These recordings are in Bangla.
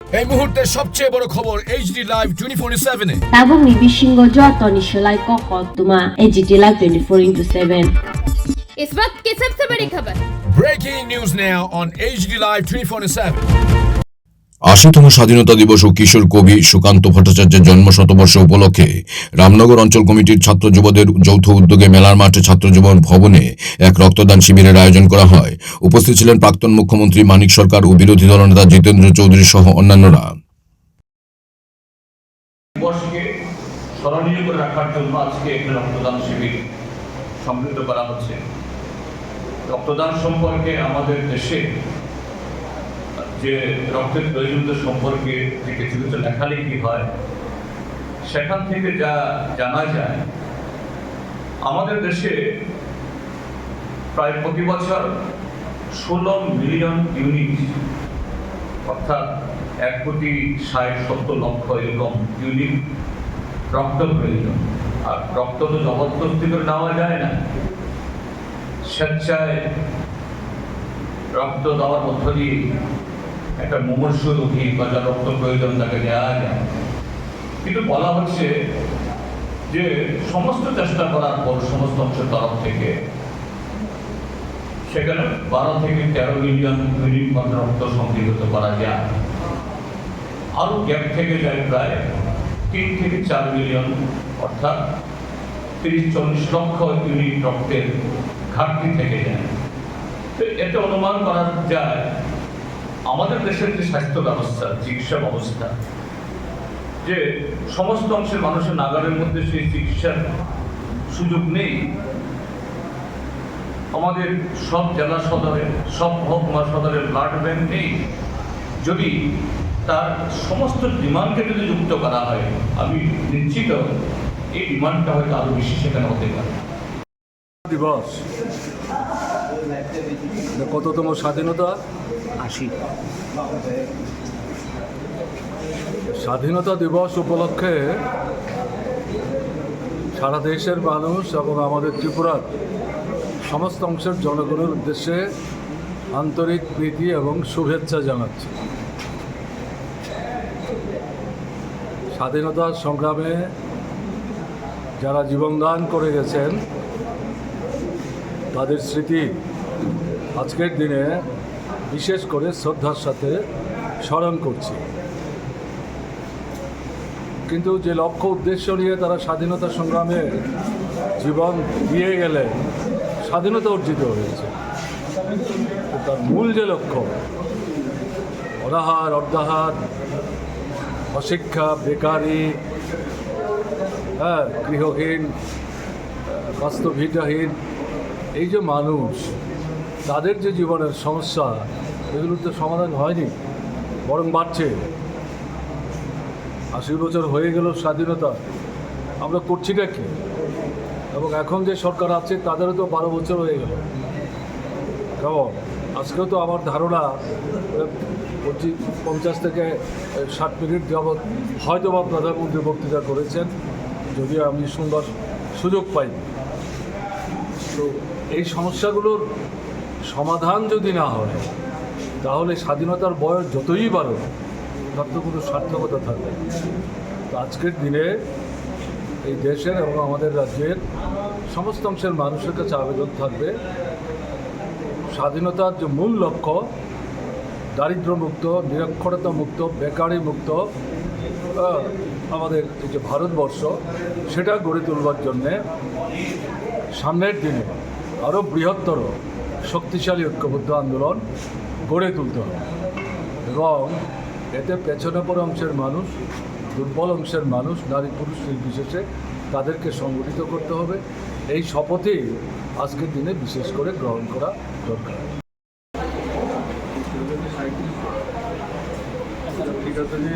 এই মুহূর্তে সবচেয়ে বড় খবর এইচডি লাইভ 24/7 এ এবং নিবিসিংহ যতনি সেলাই কখতুমা এইচডি লাইভ 24/7 इस वक्त की सबसे बड़ी खबर। Breaking news now on HD live 24/7। ৮০তম স্বাধীনতা দিবস ও কিশোর কবি সুকান্ত ভট্টাচার্যের জন্ম শতবর্ষ উপলক্ষে রামনগর অঞ্চল কমিটির ছাত্র যুবদের যৌথ উদ্যোগে মেলার মাঠে ছাত্র যুবন ভবনে এক রক্তদান শিবিরের আয়োজন করা হয়। উপস্থিত ছিলেন প্রাক্তন মুখ্যমন্ত্রী মানিক সরকার ও বিরোধী দলনেতা জিতেন্দ্র চৌধুরী সহ অন্যান্যরা। দিবসকে স্মরণীয় করে রাখার জন্য আজকে একটা রক্তদান শিবির সংগঠিত করা হচ্ছে। রক্তদান সম্পর্কে আমাদের দেশে যে রক্তের প্রয়োজনীয়তা সম্পর্কে যে কিছু কিছু লেখালেখি হয়, সেখান থেকে যা জানা যায়, আমাদের দেশে প্রায় প্রতি বছর 16 মিলিয়ন ইউনিট, অর্থাৎ 1,60,70,00,000 এরকম ইউনিট রক্ত প্রয়োজন। আর রক্ত তো জবরদস্তি করে নেওয়া যায় না, স্বেচ্ছায় রক্ত দেওয়ার মধ্য দিয়ে একটা মুমূর্ষ রোগী বা যার রক্ত প্রয়োজন তাকে দেওয়া যায়। কিন্তু বলা হচ্ছে যে সমস্ত চেষ্টা করার পর সমস্ত অংশের তরফ থেকে সেখানে 12 থেকে 13 মিলিয়ন ইউনিট মাত্র রক্ত সংগৃহীত করা যায়। আরো গ্যাপ থেকে যায় প্রায় 3 থেকে 4 মিলিয়ন, অর্থাৎ 30-40 লক্ষ ইউনিট রক্তের ঘাটতি থেকে যায়। তো এতে অনুমান করা যায় আমাদের দেশের যে স্বাস্থ্য ব্যবস্থা, চিকিৎসা ব্যবস্থা, যে সমস্ত অংশের মানুষের নাগালের মধ্যে সেই চিকিৎসার সুযোগ নেই। আমাদের সব জেলা সদরে, সব মহকুমা সদরে ব্লাড ব্যাংক নেই। যদি তার সমস্ত ডিমান্ডকে যদি যুক্ত করা হয়, আমি নিশ্চিত এই ডিমান্ডটা হয়তো আরো বেশি সেখানে হতে পারে। দিবস কততম স্বাধীনতা? 80। স্বাধীনতা দিবস উপলক্ষে সারা দেশের মানুষ এবং আমাদের ত্রিপুরার সমস্ত অংশের জনগণের উদ্দেশ্যে আন্তরিক প্রীতি এবং শুভেচ্ছা জানাচ্ছি। স্বাধীনতা সংগ্রামে যারা জীবনদান করে গেছেন তাদের স্মৃতি আজকের দিনে বিশেষ করে শ্রদ্ধার সাথে স্মরণ করছি। কিন্তু যে লক্ষ্য উদ্দেশ্য নিয়ে তারা স্বাধীনতা সংগ্রামে জীবন দিয়ে গেলে স্বাধীনতা অর্জিত হয়েছে, তার মূল যে লক্ষ্য, অনাহার, অর্ধাহার, অশিক্ষা, বেকারি, গৃহহীন, বাস্তবভিটাহীন এই যে মানুষ, তাদের যে জীবনের সমস্যা, এগুলোর তো সমাধান হয়নি, বরং বাড়ছে। 80 বছর হয়ে গেল স্বাধীনতা, আমরা করছিটা কি? এবং এখন যে সরকার আছে তাদেরও তো 12 বছর হয়ে গেল। কেমন আজকেও তো আমার ধারণা 50 থেকে 60 মিনিট যাবৎ হয়তো বা প্রধানমন্ত্রী বক্তৃতা করেছেন, যদিও আমি শুনবার সুযোগ পাইনি। তো এই সমস্যাগুলোর সমাধান যদি না হয়, তাহলে স্বাধীনতার বয়স যতই বাড়ো তার তো কোনো সার্থকতা থাকবে। তো আজকের দিনে এই দেশের এবং আমাদের রাজ্যের সমস্ত অংশের মানুষের কাছে আবেদন থাকবে, স্বাধীনতার যে মূল লক্ষ্য, দারিদ্র্যমুক্ত, নিরক্ষরতা মুক্ত, বেকারি মুক্ত আমাদের এই যে ভারতবর্ষ, সেটা গড়ে তুলবার জন্যে সামনের দিনে আরও বৃহত্তর শক্তিশালী ঐক্যবদ্ধ আন্দোলন গড়ে তুলতে হবে। এবং এতে পেছনে পড়া অংশের মানুষ, দুর্বল অংশের মানুষ, নারী পুরুষ নির্বিশেষে তাদেরকে সংগঠিত করতে হবে। এই শপথই আজকের দিনে বিশেষ করে গ্রহণ করা দরকার। ঠিক আছে জি।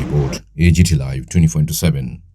Report AGT Live 24/7